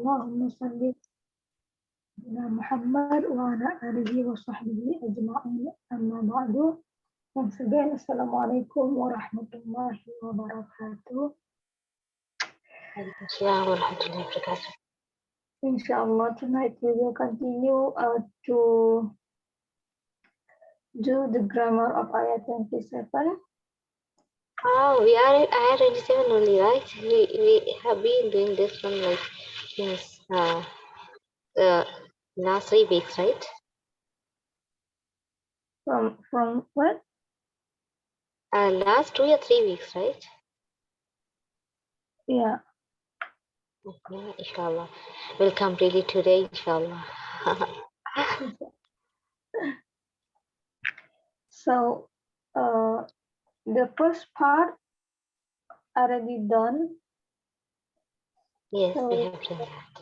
اللهم صل على محمد وعلى آله وصحبه أجمعين أما بعد. Once again, Assalamualaikum warahmatullahi wabarakatuh. Inshallah, tonight we will continue to do the grammar of ayat 27. Oh, we are at ayat 27 only, right? We have been doing this one like since the last 3 weeks, right? From what? Last 2 or 3 weeks, right? Yeah. Okay, inshallah. We'll complete it today, inshallah. So, the first part already done. Yes, So, we have done that.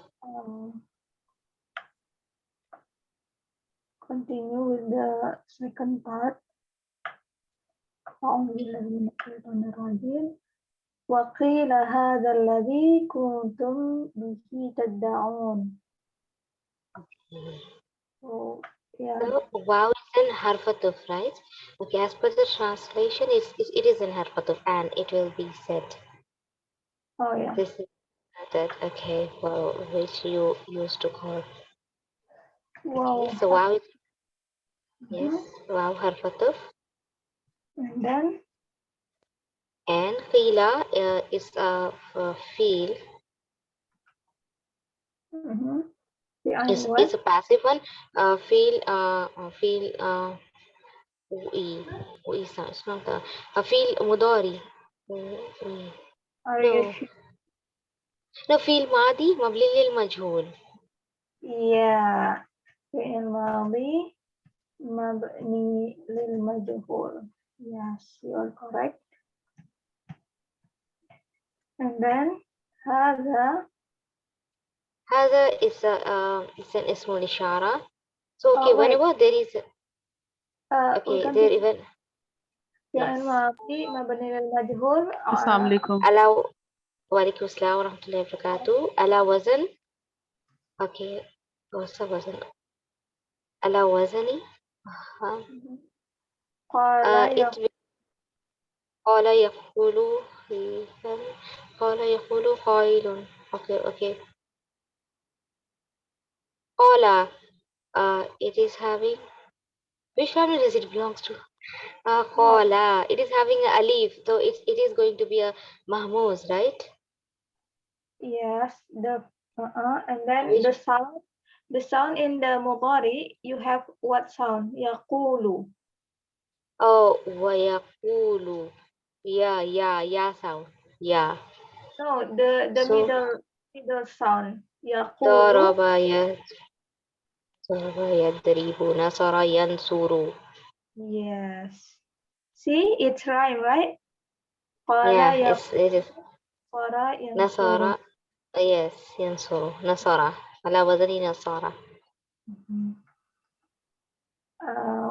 Continue with the second part. أعوذ بالله من الشيطان الرجيم. وقيل هذا الذي كنتم به تدعون. So, yeah. So, wow is in harfatuf, right? Okay, as per the translation, it is in harfatuf and it will be said. Oh, yeah. This is that, okay, well, which you used to call. Wow. Okay, so wow is, yes, wow harfatuf. And then? And qila is a feel. Is a passive one. Feel it's not a feel mudari. Are you sure? No, feel madi mabni lil majhul. Yeah. فعل ماضي مبني للمجهول. Yes, you are correct. And then هذا is an ismul ishara. So okay, whenever there is okay, there even فعل ماضي مبني للمجهول. Assalamu alaikum. Allow walaikum assalam wa rahmatullahi wa barakatuh. Ala wazn. Okay, what's the wazn? Ala wazni. قال يقول قائل. Okay. قال it is having, which family does it belongs to? قال, it is having a alif, so it is going to be a mahmuz, right? Yes, and then the sound in the mudari, you have what sound? Yaqulu. Oh, ويقول. Yeah sound. Yeah. No, the middle sound. ضرب Yaqulu. يضرب نصر ينصر. Yes. See, it's rhyme, right? Yeah, it is. Nasara. Yes, ينصر. نصر. على وزن نصر.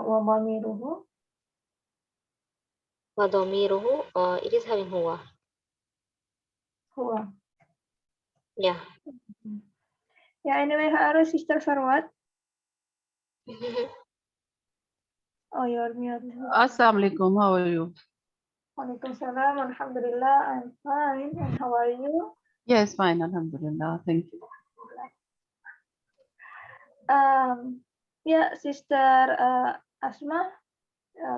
وضميره. وضميره, it is having هو. هو. Yeah. Yeah, anyway, hello, Sister Sarwat. Oh, you're mute. Assalamu alaikum. How are you? Waalaikumsalam. Alhamdulillah, I'm fine. And how are you? Yes, fine. Alhamdulillah. Thank you. Yeah, Sister Asma,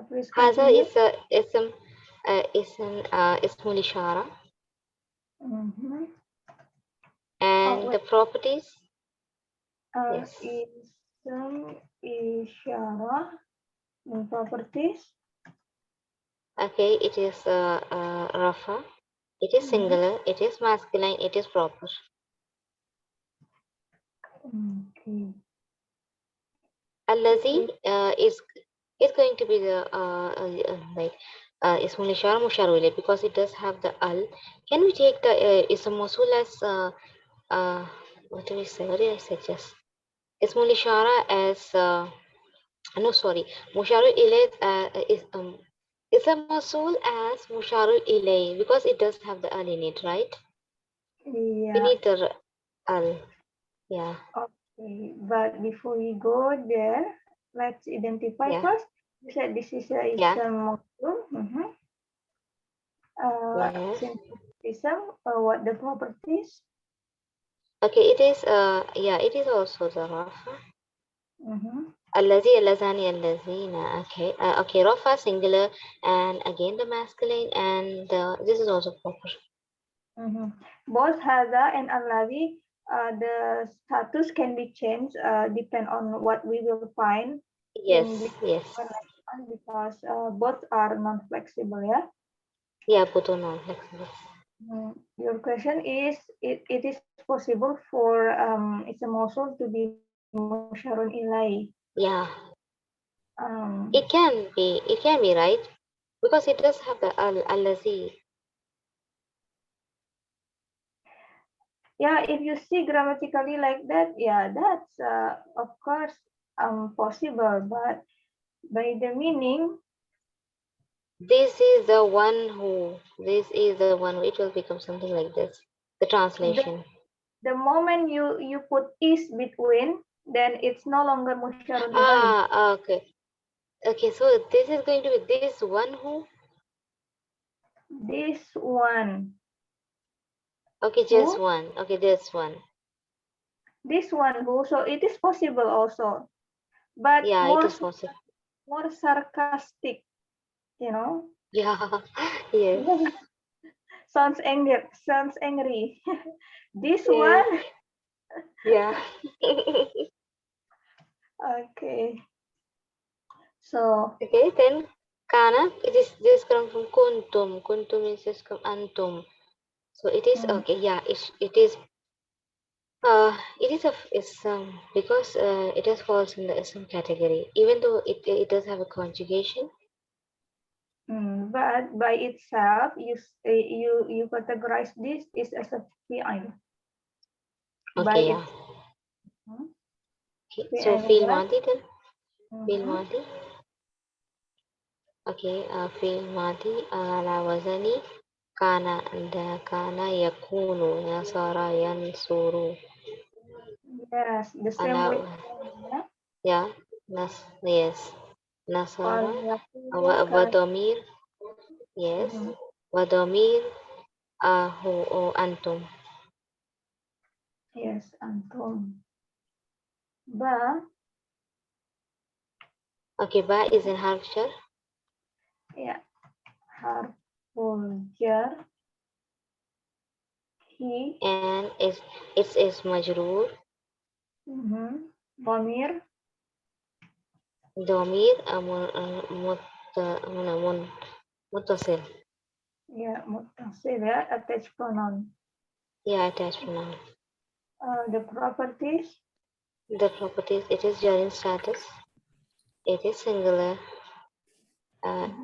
please هذا continue. is اسم الإشارة. And the properties? Yes. Ism Ishara and properties. Okay, it is rafa. It is singular. It is masculine. It is proper. Okay. Allazi is going to be the like ismul ishara musharu ilayh, because it does have the al. Can we take the ism mawsul as what do we say? What did I suggest? Ismul ishara as no, sorry, musharu ilayh is a mawsul as musharu ilayh, because it does have the al in it, right? Yeah. We need the al. Yeah. Okay, but before we go there, let's identify Yeah. first. You said this is a Yeah. ism module. Yes. Since ism, what the properties? Okay, it is yeah, it is also the Rafa. Mm-hmm. Allazi, allazani, allazina. Okay. Okay, Rafa singular, and again the masculine, and this is also proper. Mm-hmm. Both Hadha and Allawi, the status can be changed depend on what we will find in Yes, this yes. one next one because both are non-flexible, yeah? Yeah, both are non-flexible. Your question is, it is possible for it's a muscle to be musharun ilai. Yeah, Um, it can be right because it does have the allazi. yeah, if you see grammatically like that, yeah, that's of course possible, but by the meaning, This is the one who. This is the one. It will become something like this. The the, translation. the moment you put is between, then it's no longer musharun ilai. Ah, okay. Okay, so this is going to be this one who. This one, Okay, just who, one. Okay, this one. this one, who. So it is possible also, but Yeah, it is possible. more sarcastic, you know. Yeah, yes. Sounds angry. This Yes. one, Yeah. okay. So, Okay, then kana. This come from kuntum. Kuntum is just come antum. So it is mm, okay. Yeah, it is. It is it's because it is falls in the ism category. Even though it does have a conjugation. but by itself, you categorize this is as a fi'il. By Okay, yeah. its mm, Okay, so fi'il feel what? madi then. Feel Mhm. madi. Okay, feel madi ala wazani kana and kana yakunu nasara yansuru Yes, the same ala with yeah. yeah yes nasara Yakunu kan. wadomir yes Mhm. wadomir hu antum. Yes, antum. Ba, Okay, ba is in harf jar ya, harful jar. He, and is majrur Bomir, domir muttasil. ya, mutasil ya, attached pronoun. Yeah, attached pronoun. The properties, The properties, it is gerund status, it is singular,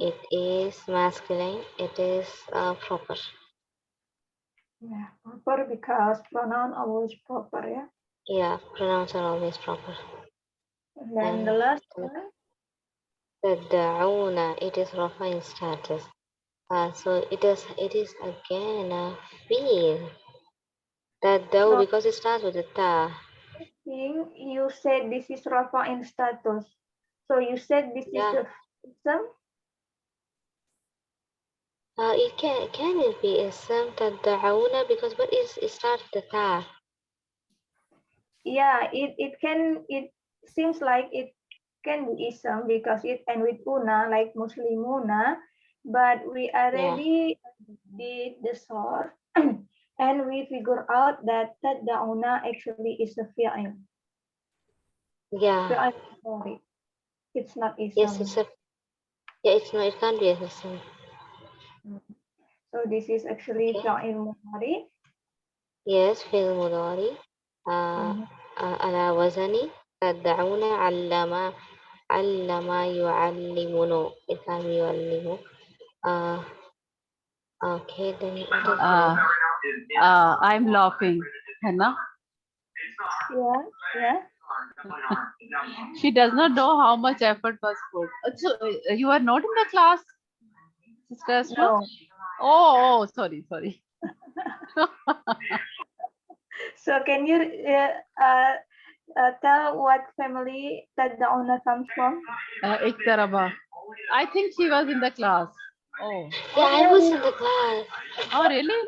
it is masculine, it is proper. yeah, proper because pronoun always proper, ya. Yeah, pronouns are always proper. And then the And last one, tad'una, it is rafa in status. So it is again a fi'il. Tad'u so because it starts with a ta. you said this is Rafa in status. So you said this is Yeah, a system. can it be ism tad'una because what is it starts with a ta? Yeah, it seems like it can be ism because it end with una like muslimuna, but we Yeah, already did the sort and we figure out that tad'una actually is a fi'il. yeah. Fi'il, sorry, it's not Yes, ism. it's a yeah. It's no, it can't be a ism. So this is actually Okay. fi'il mudhari. Yes, فعل مضارع Mhm. على وزن تدعون علم يعلمون it can be يعلم uh, okay then what is Uh, this I'm laughing. Hannah, Yeah, yeah. she does not know how much effort was put. So you are not in the class, Sister Asma? No. Oh, sorry, sorry. So can you tell what family that the owner comes from? Iktaraba. I think she was in the class. Oh. Yeah, Oh, I was really? in the class. Oh, really?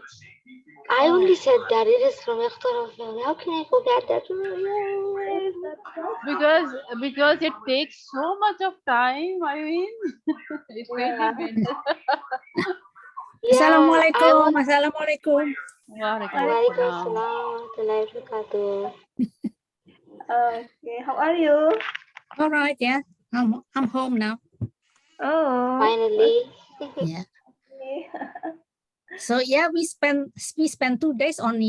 I Oh. only said that it is from Ikhtaraf family. How can I forget that? Yes, that's right. Because it takes so much of time. I mean, it will be Yeah. better. Yeah, I was. Assalamualaikum. Walaikum Waalaikumsalam. salam warahmatullahi wabarakatuh. Okay. How are you? All right, yeah. I'm home now. Oh. Finally. Yeah. Okay. So yeah, we spent 2 days on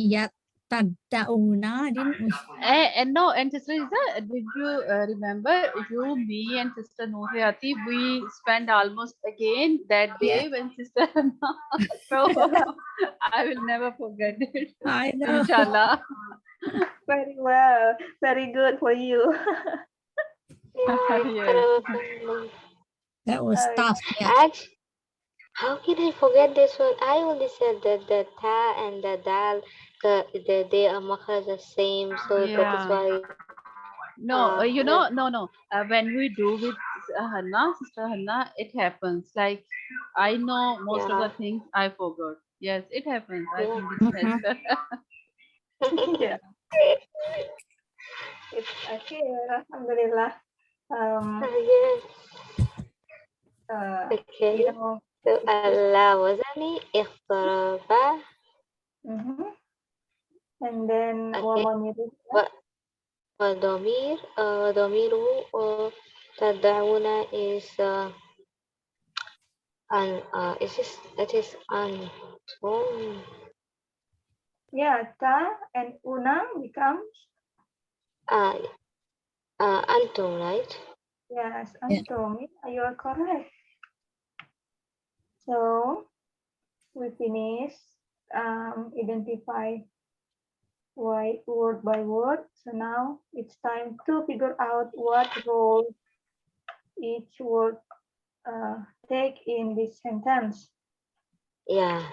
Tadauna, didn't we? And no, and Sister Isa, did you remember you, me, and Sister Nurhayati? We spent almost again that Yeah, day when Sister Hannah. So I will never forget it. I know. Inshallah. Very well. Very good for you. Yeah, Yes. Ikhtaraf family. That was Uh, tough. Yeah. Actually, how can I forget this one? I only said that the ta and the dal, they are makhraj the same, so that is Yeah. why. No, The, no. When we do with Hannah, Sister Hannah, it happens. Like I know most of yeah, the things I forgot. Yes, it happens. I yeah. think it's Mm-hmm. natural. yeah. It's okay. Alhamdulillah. Um. Yes. You Okay. know, So it's just. Allah wazani ikhtaraba. Mhm. And then Okay. وضمير Wa وضمير ضميره تدعون is is this it is antum. yeah, ta and unang becomes uh, antum, right? yes, Yeah. antum. Yeah, you are correct. So we finish identify word by word. So now it's time to figure out what role each word take in this sentence. Yeah.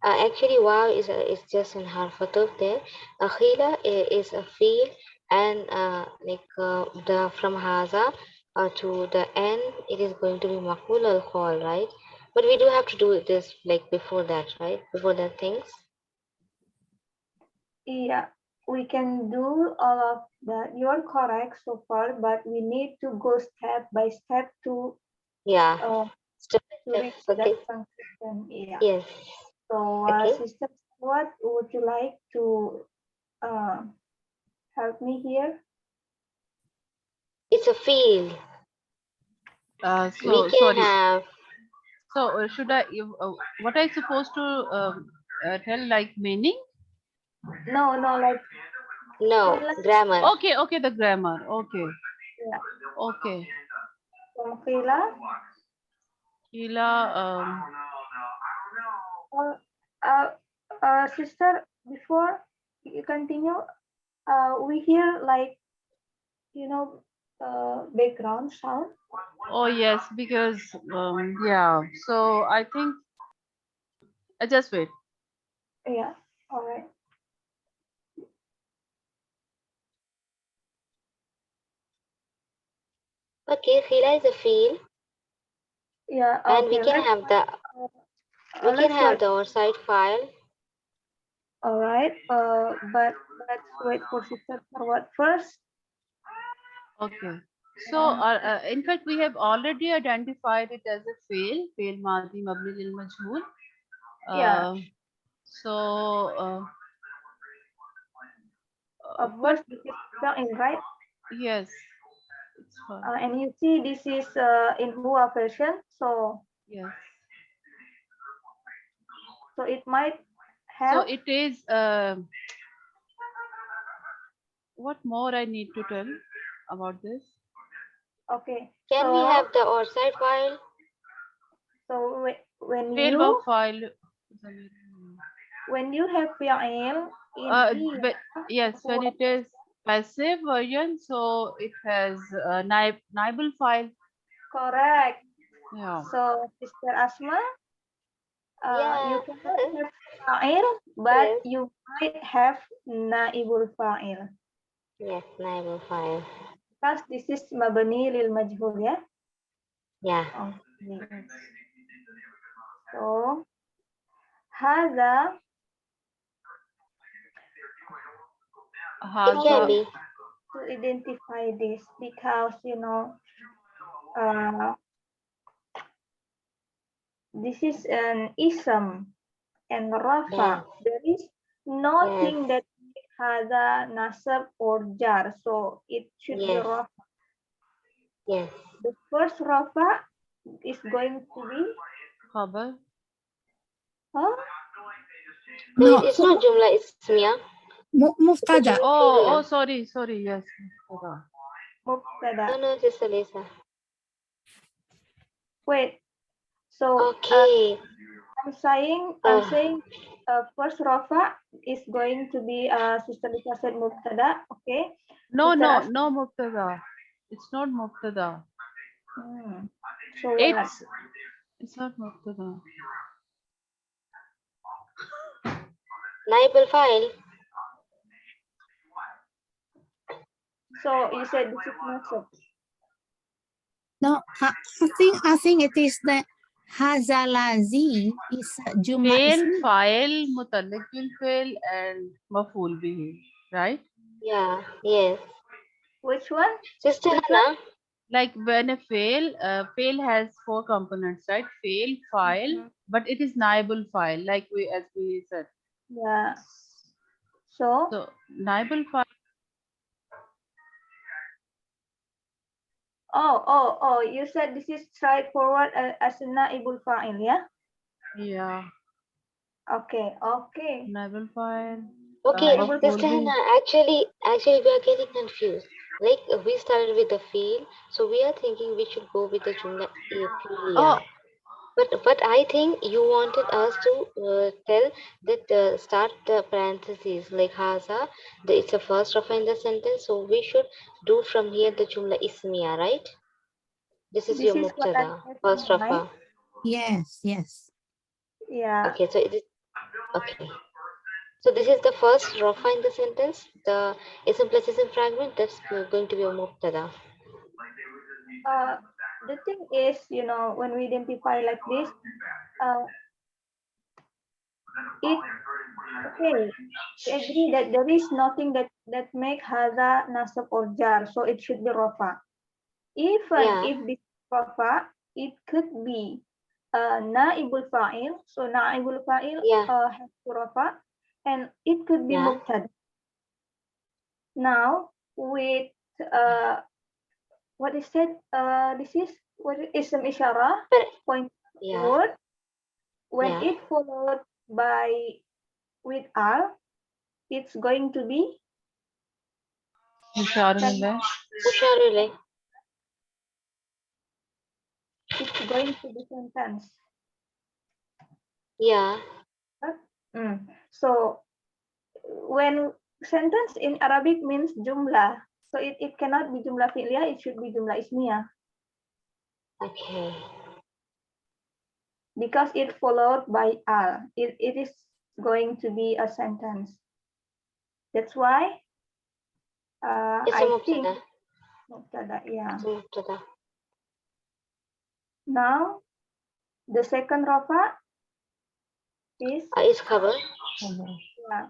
Actually, wow is just an harfatuf there. Akhila is a field, and the from haza to the end, it is going to be makul al khal, right? But we do have to do this like before that, right? Before that things. Yeah, we can do all of that. You're correct so far, but we need to go step by step Yeah. uh, Step by to step. reach Okay. that conclusion. Yeah. Yes. So, Okay. sister, what would you like to uh, help me here? It's a field. We So can sorry. have So should I? What I supposed to tell like meaning? No, no, like no Khila, grammar. Okay, okay, the grammar. Okay, yeah, okay. from Khila. Sheila, Uh, uh, sister, before you continue, we hear like you know background sound. oh yes, because yeah. So I think just wait. Yeah. All right. Okay, khila is a field, Yeah. and Okay. we can Let's have start. the oversight file. All right. But let's wait for sister forward first. Okay. So And in fact, we have already identified it as a fail madi mabni lil majhul. yeah. Uh, so what? First, this is spelled in right. Yes, it's fine. And you see, this is in Hua version. Yes. So it might So have. it is. What more I need to tell about this? Okay. Can we So have the oversight file? when Fail verb you file. have fi'il in here, But yes, when Hua, it is passive version, so it has naibal file. correct. Yeah. So Sister Asma, You Yeah. cannot have fa'il, but Yes. you might have naibul fa'il. Yes. Naibul file. Because this is mabni lil majhul, ya. Yeah. Okay. So, hadha It can Haza. be. to identify this because uh, this is an ism and Yes. rafa. There is Yes. nothing that hadha nasab or jar, so it should be Yes. rafa. Yes. The first rafa is going to be Khabar. huh? No, No, it's not Jumla Ismiya. It's a muftada. Jumla Oh, Fi'liya. sorry. Yes. Mubtada. Mubtada. No, Sister Lisa. Wait. So Okay. I'm saying first rafa is going to be Sister Lisa said mubtada. Okay. No, Sister no, As no, Mubtada. It's not Mubtada. so what? It's not Mubtada. Naibul file. So you said this is nasab. No, I think it is the hazalazi is jumlah Fail, ismi. file, mutalik bil fail, and maful bihi. Right? Yeah. Yes. Which one? Sister Which one? Hannah. Like when a fail has four components, right? Fail, file, Mhm. but it is naibul file, like as we said. Yeah. So So naibul file. oh, you said this is straightforward as a naibul fa'il, yeah? Yeah, Okay. naibul file, Okay, Naibul maful Sister bihi. Hannah. Actually, we are getting confused. Like we started with the field, so we are thinking we should go with the Jumla Fi'liya. Oh, But I think you wanted us to tell that start the parentheses like haza. It's the first rafa in the sentence, so we should do from here the Jumla Ismiya, right? This is this your is what I mubtada, have first in mind. rafa. Yes. Yeah. Okay, so it is okay. So this is the first rafa in the sentence. The ism plus ism fragment that's going to be a mubtada. Uh, the thing is, when we identify like this, uh, it okay. We agree that there is nothing that make hadha nasab or jar, so it should be rafa. Even Yeah, if this rafa, it could be naibul fa'il. So naibul fa'il yeah, has to rafa, and it could be yeah, mubtada. Now with what is that? This is what is ism isyarah but point yeah, word when yeah. it followed by with al, it's going to be musharun. Usharule. it's going to be sentence. Yeah, So when sentence in Arabic means jumlah, so it cannot be jumlah fi'liyah, it should be jumlah ismiyah okay. because it followed by al. It is going to be a sentence. That's why It's a I think mubtada. mubtada, yeah. It's a mubtada. Now the second rafa is It's cover. yeah.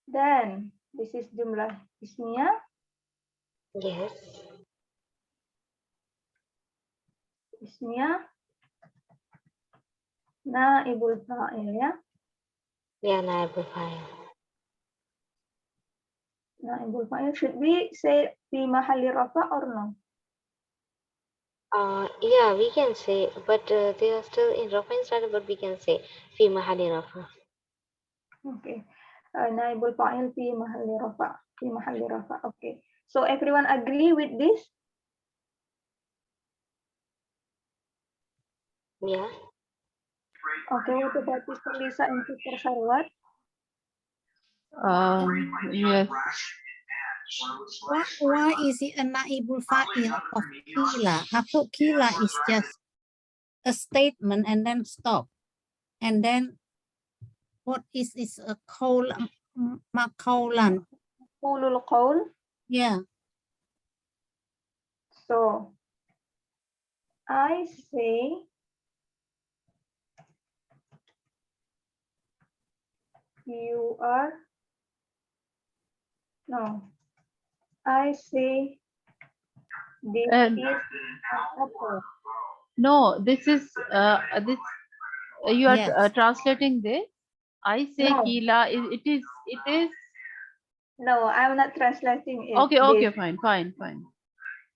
Then this is jumlah ismiyah. Yes. Ismiyah naibul fa'il, ya. Yeah, naibul fa'il. Naibul fa'il, should we say fi mahalli rafa or no? Yeah, we can say, but they are still in rafa instead, but we can say fi mahali rafa. Okay. Naibul fa'il fi mahalli rafa. Fi mahalli rafa. Okay. So everyone agree with this? Yeah. Okay, what about Sister Lisa and Sister Sarwat? Yes. Why is it a naibul fa'il of kila? I thought kila is just a statement and then stop. And then what is a colon? Colon. Ulul qawl. Yeah. So I say you are, no, I say this And is an apple. no, this is this you are Yes. translating this. I say No. Kila. It is No, I'm not translating it. okay. Okay, fine.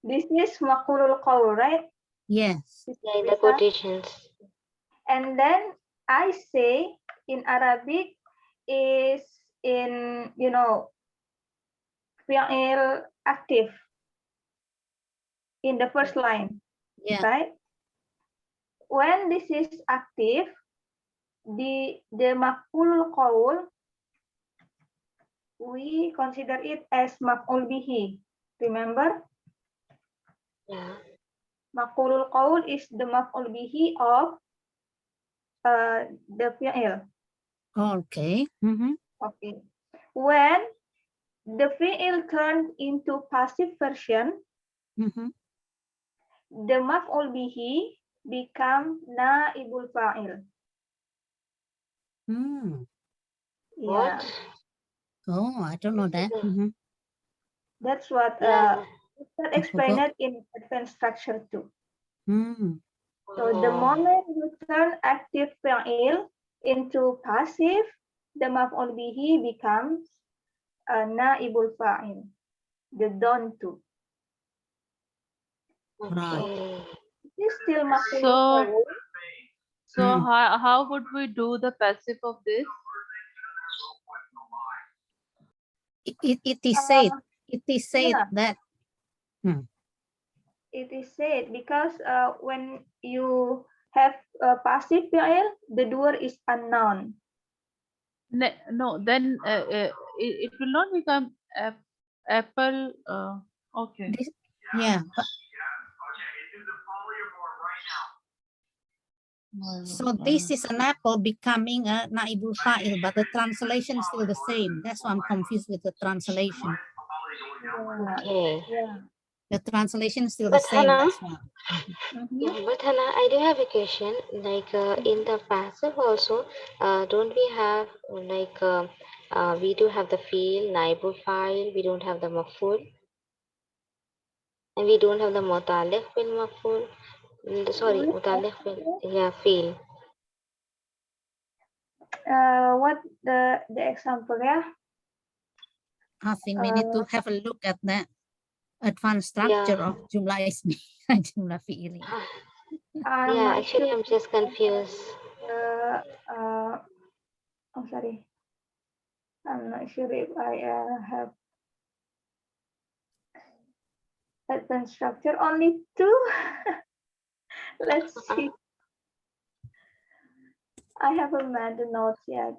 This is maqulul qawl, right? Yes. This Yeah, in the is quotations. and then I say in Arabic is in, you know, fi'il active in the first line, Yeah. right? When this is active, the maf'ul qawl, we consider it as maf'ul bihi. Remember, Yeah. maf'ulul qawl is the maf'ul bihi of the fi'il. Okay. Okay. When the fi'il turned into passive version, the maf'ul bihi become naibul fa'il. What? Yeah, Oh, I don't know that. that's what Yeah. that explained in advanced structure too. So the Oh. moment you turn active fa'il into passive, the maf'ul bihi becomes naibul fa'il, the done to. Okay. It is still maf'ul So qawl. so how would we do the passive of this? It is said. It is said Yeah. that. It is said because when you have a passive fa'il, the doer is unknown. No, then it will not become apple. Okay. This, yeah. So this is an apple becoming a naibul fa'il, but the translation is still the same. That's why I'm confused with the translation. Okay. Yeah. The translation is still the But same. Hannah, That's why. yeah, but Hannah, I do have a question. Like in the passive also, don't we have like we do have the field, naibul file, we don't have the maful, and we don't have the mutalif fil maful. Sorry, mutalif fil, yeah, field. What the example, yeah? I think we need to have a look at that advanced structure Yeah. of jumlah ismi, jumlah fi'ili. I'm Yeah, not actually, sure. I'm just confused. Oh, sorry. I'm not sure if I have advanced structure. Only two. Let's see. I haven't made the notes yet.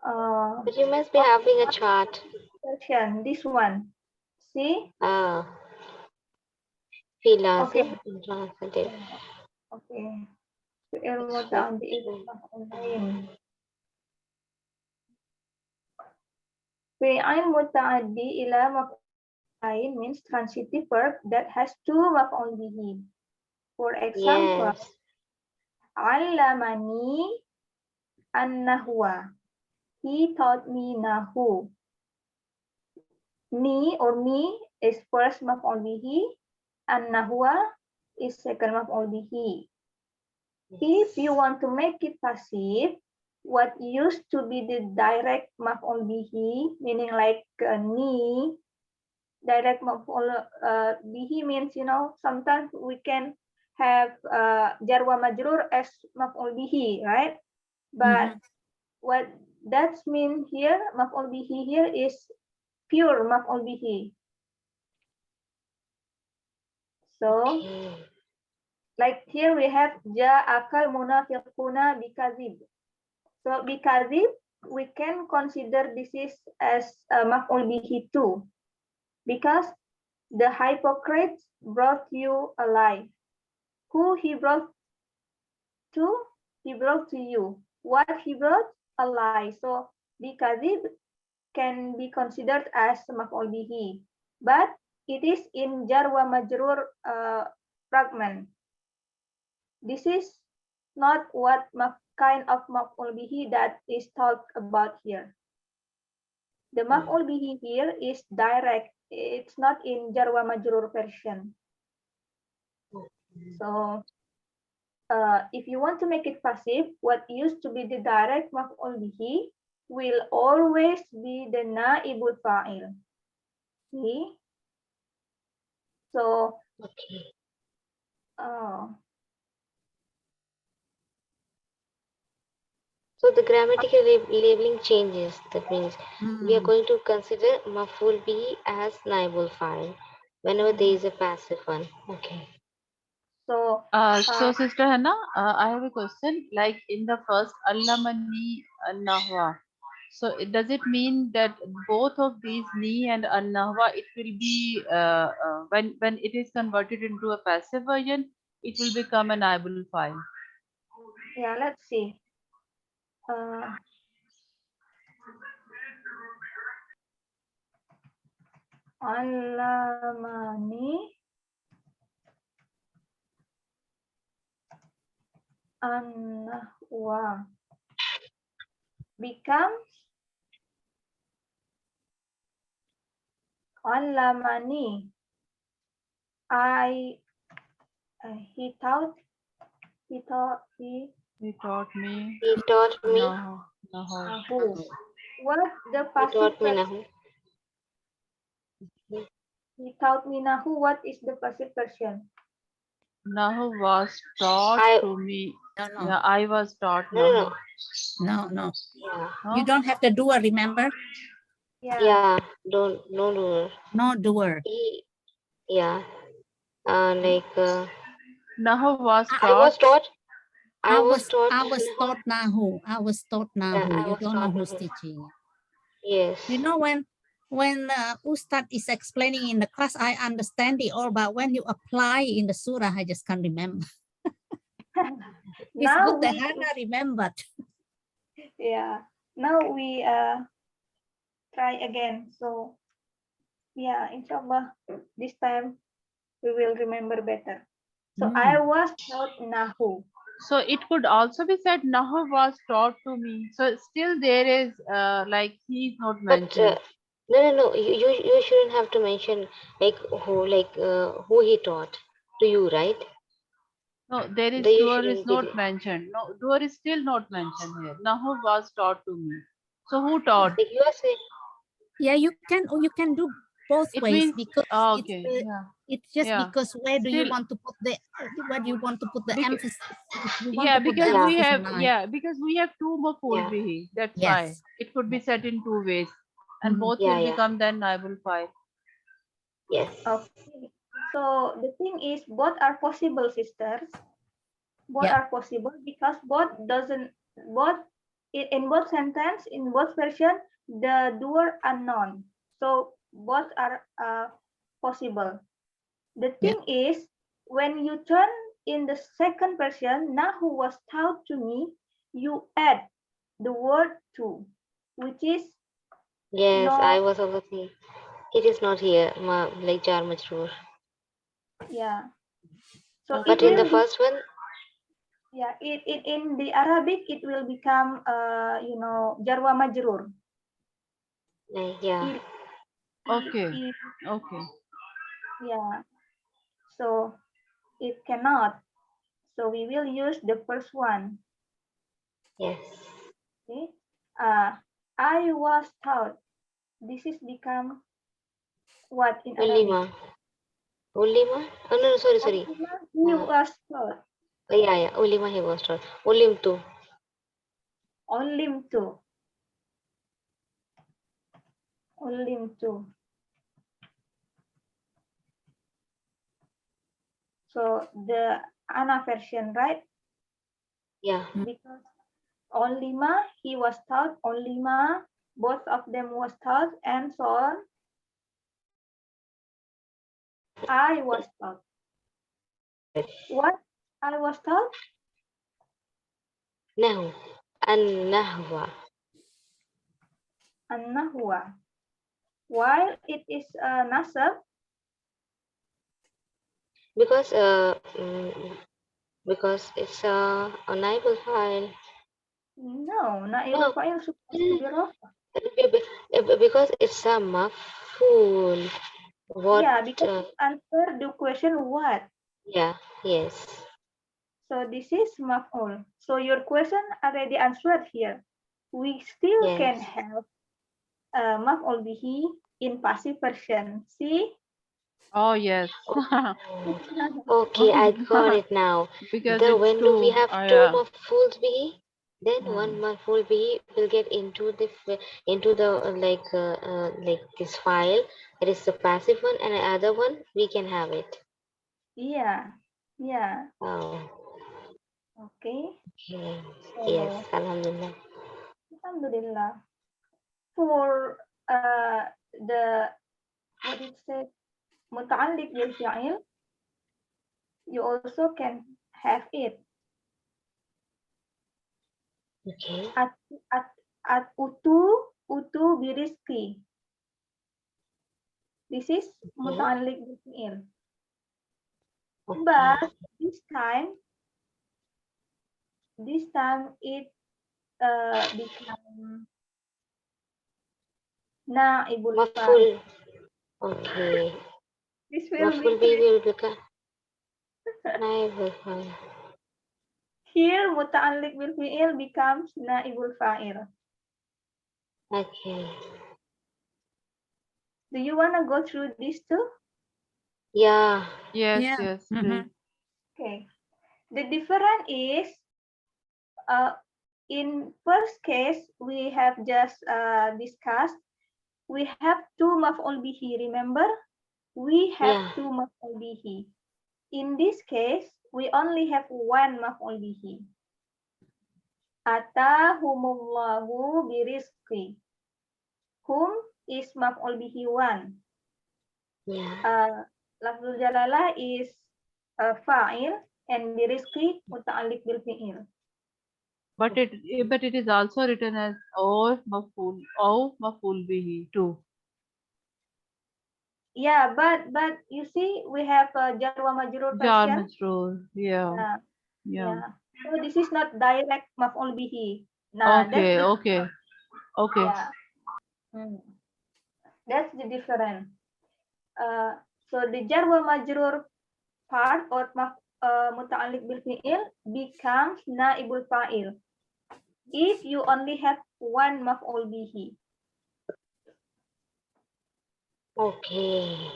But you must be having a chart. Version, this one. See? Ah, field Okay. lazim, intransitive. Okay. Ilmu ta'addi lain. Fi'il muta'addi ila maf'ul means transitive verb that has two maf'ul bihi. For example, Yes. 'allamani an-nahwa. He taught me nahu. Ni or me is first maf'ul bihi, and nahwa is second maf'ul bihi. If you want to make it passive, what used to be the direct maf'ul bihi, meaning like ni, direct maf'ul bihi means, you know, sometimes we can have jar wa majrur as maf'ul bihi, right? But what that means here, maf'ul bihi here is pure maf'ul bihi. So, like here we have ja'akal munafiquna bikazib. So bikazib, we can consider this is as maf'ul bihi too, because the hypocrites brought you a lie. Who he brought he brought to you. What he brought? A lie. So bikadzib can be considered as maf'ul bihi, but it is in jar wa majrur fragment. This is not what kind of maf'ul bihi that is talked about here. The maf'ul bihi here is direct. It's not in jar wa majrur version. So if you want to make it passive, what used to be the direct maf'ul bihi will always be the naibul fa'il. See? So, Okay. So the grammatical labeling changes. That means we are going to consider maf'ul bihi as naibul fa'il whenever there is a passive one. Okay. so So Sister Hannah, I have a question. Like in the first Allamani Nahwa. So does it mean that both of these ni and an-nahwa, it will be when it is converted into a passive version, it will become an naibul file. yeah, let's see. Allamani an-nahwa becomes Allamani. He taught He taught me. He taught me. Nahu. What the He passive taught me version? nahu. He taught me Nahu. What is the passive version? Nahu was taught I to me. No. Yeah, I was taught no. No. Yeah. You don't have the doer, remember? Yeah. No doer. No doer. Yeah. Like Nahu was I was taught. taught. I was taught. I was taught Nahu. I was taught Yeah, Nahu. I You was don't know taught who's nahu. teaching. Yes. You know, when Ustad is explaining in the class, I understand it all, but when you apply in the surah, I just can't remember. It's Now good that we Hannah remembered. yeah. Now we try again. So yeah, inshallah this time we will remember better. So I was taught Nahu. So it could also be said Nahu was taught to me. So still there is like he is not But mentioned. no. You shouldn't have to mention who he taught to you, right? No, there is You doer is shouldn't be not mentioned. No, doer is still not mentioned here. Nahu was taught to me. So who taught? like you are saying. Yeah, you can do both It ways means because okay, it's just yeah. because where do you Still, want to put the emphasis? If you want yeah, to put the because Yeah. we emphasis have on I. because we have two maf'ul Yeah. bihi. That's why Yes. it could be set in two ways, and both Yeah. will Yeah. become then naibul file. Yes. Okay. So the thing is, both are possible, sisters. Both Yeah. are possible because both in both sentence, in both version, the doer unknown. So both are possible. The Yeah. thing is, when you turn in the second version, Nahu was taught to me, you add the word to, which is Yes. I no, was also thinking. It is not here. Like jar majroor. yeah. So Okay. it But in the will be, first one, yeah, in the Arabic, it will become, jarwa majrur. yeah. Okay, okay. Yeah. So it cannot. So we will use the first one. Yes. Okay. I was taught. This is become what in Arabic? Ulima. Ulima? Oh no, sorry. He was taught. Yeah. Ulima he was taught. Ulim too. Olim too. Olim too. So the Ana version, right? Yeah. Because Olima, he was taught. Olima, both of them was taught, and so on. I was taught. What I was taught? Nahu. An-nahwa. An-nahwa. While it is nasab, Because because it's a naibul file. no, naibul No, fa'il supposed to be rafa. because it's a maf'ul. What? Yeah, because it answer the question what. Yeah. Yes. So this is maf'ul. So your question already answered here. We still can Yes. have maf'ul bihi in passive version. See? Oh, yes. Okay, I got it now. Because The it's when do we two. have Oh, two yeah. maf'uls bihi? Then one Mm. maf'ul bihi will get into the into the like this file. It is the passive one, and the other one we can have it. Yeah. Yeah. Oh, Okay. okay. Yes, So alhamdulillah. alhamdulillah. For the what it said muta'alliq bil fi'il, you also can have it. Okay. At at at utu birizqi. This is Okay. muta'alliq bil fi'il. Okay. But this time it become naibul Maf'ul. fa'il. Okay. This will Maf'ul be bihi tricky. will become naibul fa'il. Here muta'alliq bil fi'il becomes naibul fa'il. Okay. Do you want to go through these two? Yeah. Yes, Yeah. yes, Mhm. please. Okay. The difference is uh, in first case we have just discussed. We have two maf'ul bihi. Remember, we have Yeah. two maf'ul bihi. In this case, we only have one maf'ul bihi. Atahumullahu birizqi. Hum is maf'ul bihi one. Yeah. Lafzul jalalah is fa'il and birizqi muta'alliq bil fi'il. But it is also written as or maful bihi too. Yeah, but you see, we have a jar wa majrur Jar version. majroor. Yeah. Yeah, Yeah. yeah. So this is not direct maf'ul bihi. Nah, that's Okay, the okay, okay. yeah. Hmm. That's the difference. So the jar wa majrur part or muta'alliq bil fi'il becomes naibul fa'il if you only have one maf'ul bihi. Okay.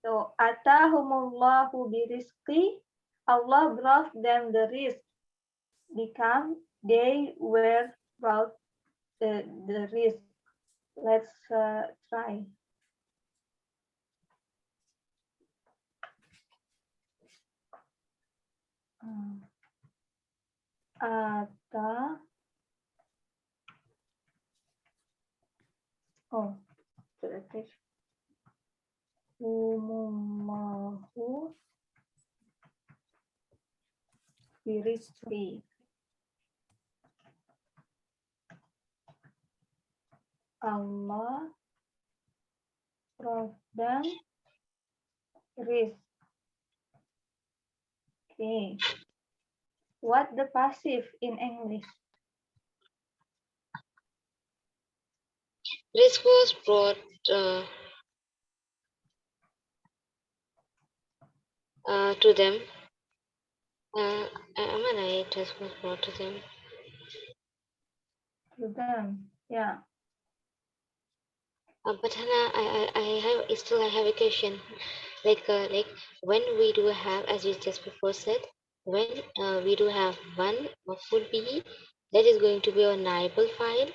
So atahumullahu birizqi, Allah brought them the rizq. Become they were brought the rizq. Let's try. Ata oh terus humullahu birizqi. Allah brought them rizq. Okay. What the passive in English? Risk was brought to them. Am I right? Risk was brought to them. To them. Yeah. But Hannah, I have a question. Like when we do have, as you just before said, when we do have one maful bihi, that is going to be a naibal file,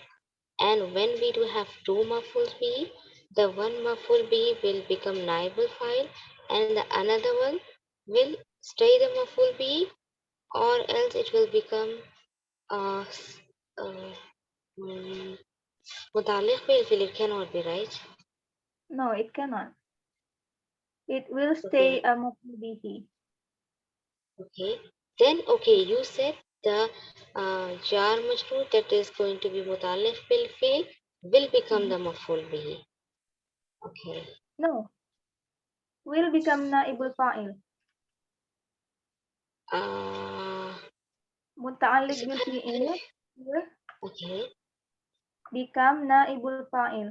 and when we do have two maful bihi, the one maful bihi will become naibal file, and the another one will stay the maful bihi, or else it will become uh, s- uh mutaliq bil, it cannot be right. No, it cannot. It will Okay. stay a maf'ul bihi. Okay. Then, okay, you said the jar majrur that is going to be mutallif bil fi'l will become the maf'ul bihi. Okay. No, will become naibul fa'il. Muta'alliq bil fi'il will Okay. become naibul fa'il.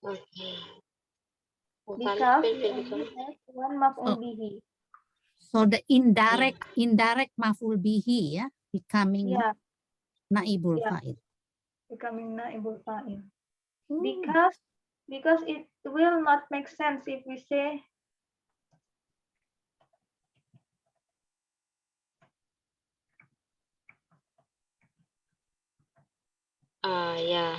Okay. Mutallif Because bil we fi'l only become. have one maf'ul Oh. bihi. So the indirect maf'ul bihi, yeah, becoming Yeah, naibul yeah, fa'il. becoming naibul fa'il. Hmm. Because it will not make sense if we say Yeah.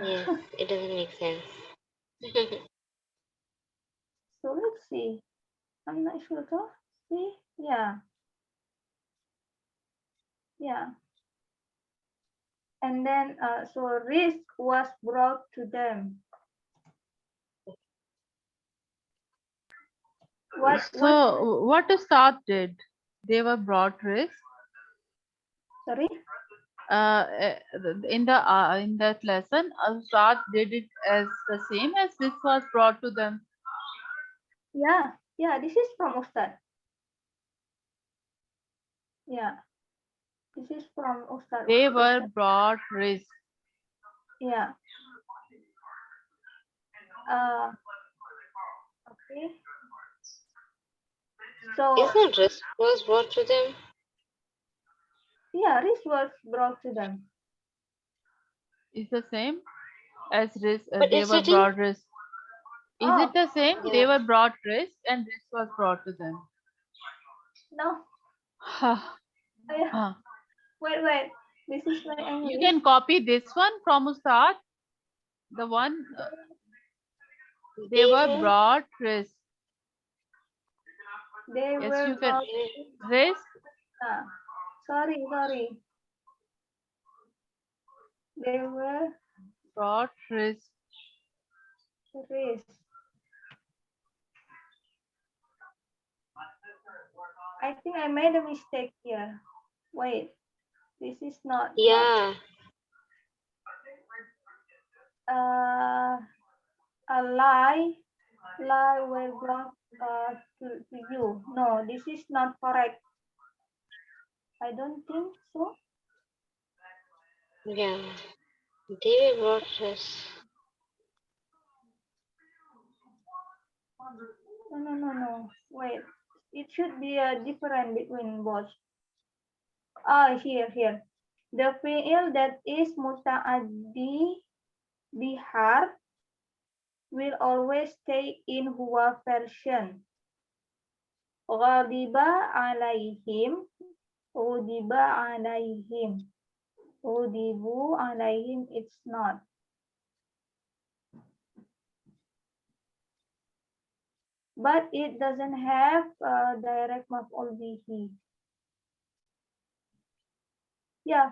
Yes, it doesn't make sense. so. Let's see. I'm not sure though. See, yeah, yeah. And then so risk was brought to them. So what Ustad did? They were brought risk. Sorry? In that lesson, Ustad did it as the same as this was brought to them. Yeah, yeah, this is from Ustad. Yeah, this is from Ustad. They were brought risk. Yeah. Okay. So Isn't risk was brought to them? yeah, risk was brought to them. Is the same as risk. But They it's were written. brought risk. Is Oh, it the same? Yeah. They were brought risk and risk was brought to them. no. Huh. Wait. This is my You English. can copy this one from Ustad. The one they were brought risk. They Yes, were you can brought. risk. Sorry. They were Brought risk. risk. I think I made a mistake here. Wait, this is not. Yeah. A lie were brought to you. No, this is not correct. I don't think so. Yeah. They were brought risk. No. Wait, it should be a different between both. Here. The fi'il that is muta'addi bihar will always stay in huwa version. Ghadiba alaihim, udiba alaihim, udibu alaihim, it's not. But it doesn't have a direct maf'ul bihi. Yeah,